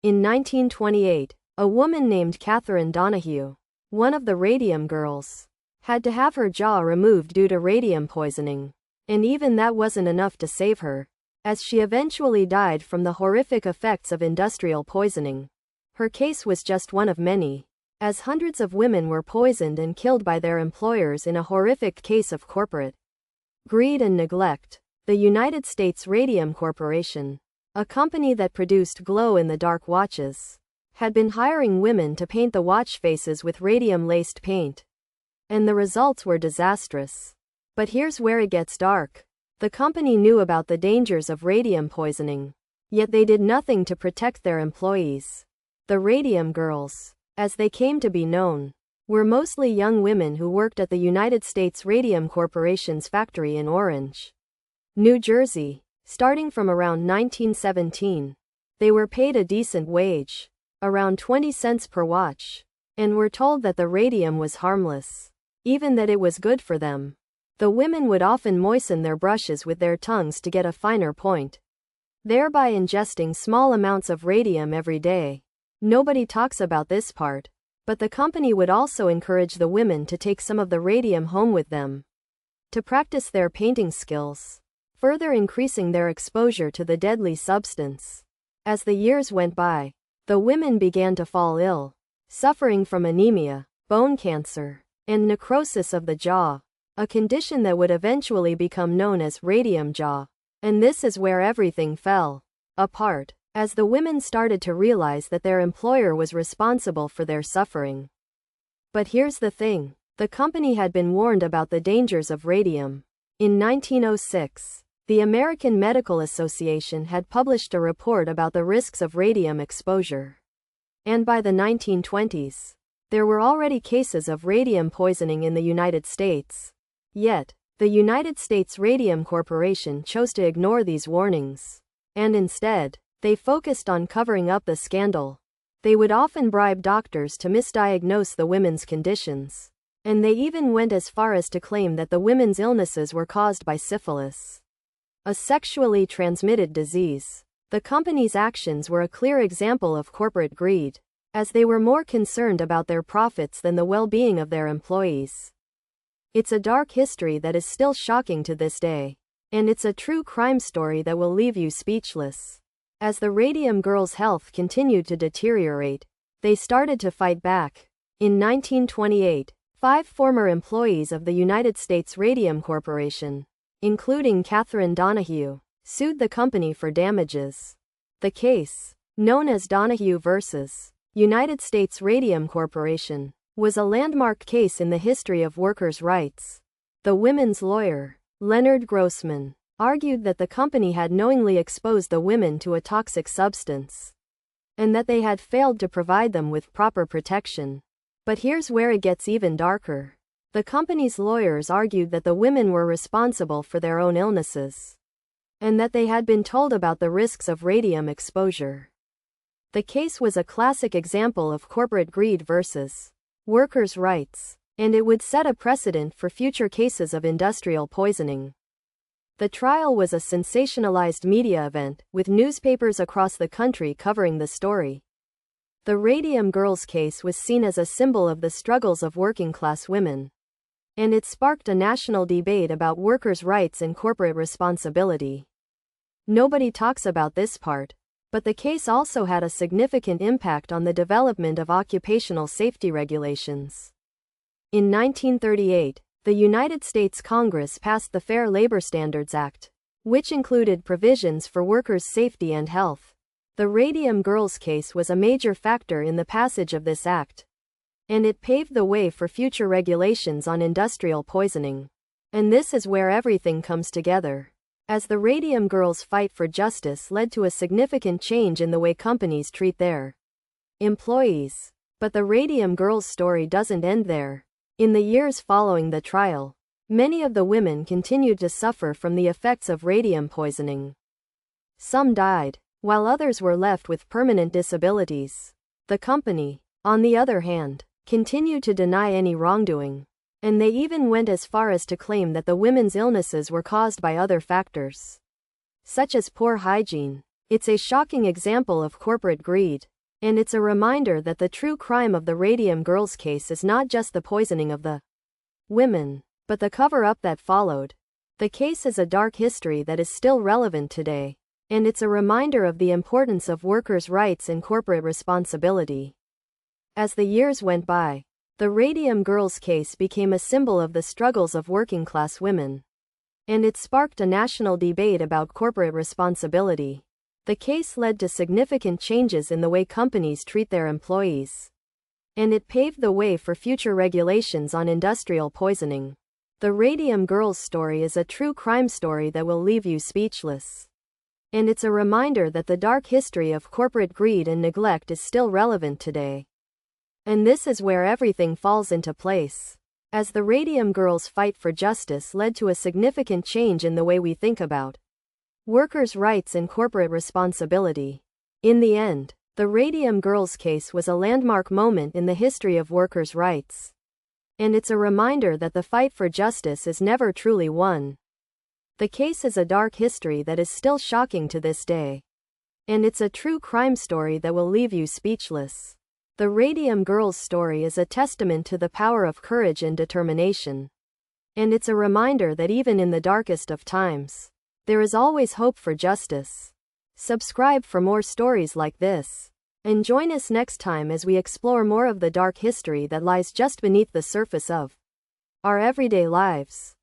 In 1928, a woman named Catherine Donahue, one of the Radium Girls, had to have her jaw removed due to radium poisoning. And even that wasn't enough to save her, as she eventually died from the horrific effects of industrial poisoning. Her case was just one of many, as hundreds of women were poisoned and killed by their employers in a horrific case of corporate greed and neglect. The United States Radium Corporation, a company that produced glow-in-the-dark watches, had been hiring women to paint the watch faces with radium-laced paint. And the results were disastrous. But here's where it gets dark. The company knew about the dangers of radium poisoning, yet they did nothing to protect their employees. The Radium Girls, as they came to be known, were mostly young women who worked at the United States Radium Corporation's factory in Orange, New Jersey. Starting from around 1917, they were paid a decent wage, around 20 cents per watch, and were told that the radium was harmless, even that it was good for them. The women would often moisten their brushes with their tongues to get a finer point, thereby ingesting small amounts of radium every day. Nobody talks about this part, but the company would also encourage the women to take some of the radium home with them to practice their painting skills, further increasing their exposure to the deadly substance. As the years went by, the women began to fall ill, suffering from anemia, bone cancer, and necrosis of the jaw, a condition that would eventually become known as radium jaw. And this is where everything fell apart, as the women started to realize that their employer was responsible for their suffering. But here's the thing, the company had been warned about the dangers of radium. In 1906, the American Medical Association had published a report about the risks of radium exposure. And by the 1920s, there were already cases of radium poisoning in the United States. Yet, the United States Radium Corporation chose to ignore these warnings. And instead, they focused on covering up the scandal. They would often bribe doctors to misdiagnose the women's conditions. And they even went as far as to claim that the women's illnesses were caused by syphilis, a sexually transmitted disease. The company's actions were a clear example of corporate greed, as they were more concerned about their profits than the well-being of their employees. It's a dark history that is still shocking to this day, and it's a true crime story that will leave you speechless. As the Radium Girls' health continued to deteriorate, they started to fight back. In 1928, 5 former employees of the United States Radium Corporation, including Catherine Donahue, sued the company for damages. The case, known as Donahue vs. United States Radium Corporation, was a landmark case in the history of workers' rights. The women's lawyer, Leonard Grossman, argued that the company had knowingly exposed the women to a toxic substance, and that they had failed to provide them with proper protection. But here's where it gets even darker. The company's lawyers argued that the women were responsible for their own illnesses, and that they had been told about the risks of radium exposure. The case was a classic example of corporate greed versus workers' rights, and it would set a precedent for future cases of industrial poisoning. The trial was a sensationalized media event, with newspapers across the country covering the story. The Radium Girls case was seen as a symbol of the struggles of working-class women, and it sparked a national debate about workers' rights and corporate responsibility. Nobody talks about this part, but the case also had a significant impact on the development of occupational safety regulations. In 1938, the United States Congress passed the Fair Labor Standards Act, which included provisions for workers' safety and health. The Radium Girls case was a major factor in the passage of this act, and it paved the way for future regulations on industrial poisoning. And this is where everything comes together, as the Radium Girls' fight for justice led to a significant change in the way companies treat their employees. But the Radium Girls' story doesn't end there. In the years following the trial, many of the women continued to suffer from the effects of radium poisoning. Some died, while others were left with permanent disabilities. The company, on the other hand, continued to deny any wrongdoing, and they even went as far as to claim that the women's illnesses were caused by other factors, such as poor hygiene. It's a shocking example of corporate greed, And it's a reminder that the true crime of the Radium Girls case is not just the poisoning of the women, but the cover-up that followed. The case is a dark history that is still relevant today. And it's a reminder of the importance of workers' rights and corporate responsibility. As the years went by, the Radium Girls case became a symbol of the struggles of working-class women. And it sparked a national debate about corporate responsibility. The case led to significant changes in the way companies treat their employees. And it paved the way for future regulations on industrial poisoning. The Radium Girls story is a true crime story that will leave you speechless. And it's a reminder that the dark history of corporate greed and neglect is still relevant today. And this is where everything falls into place. As the Radium Girls' fight for justice led to a significant change in the way we think about workers' rights and corporate responsibility. In the end, the Radium Girls case was a landmark moment in the history of workers' rights. And it's a reminder that the fight for justice is never truly won. The case is a dark history that is still shocking to this day. And it's a true crime story that will leave you speechless. The Radium Girls story is a testament to the power of courage and determination. And it's a reminder that even in the darkest of times, there is always hope for justice. Subscribe for more stories like this. And join us next time as we explore more of the dark history that lies just beneath the surface of our everyday lives.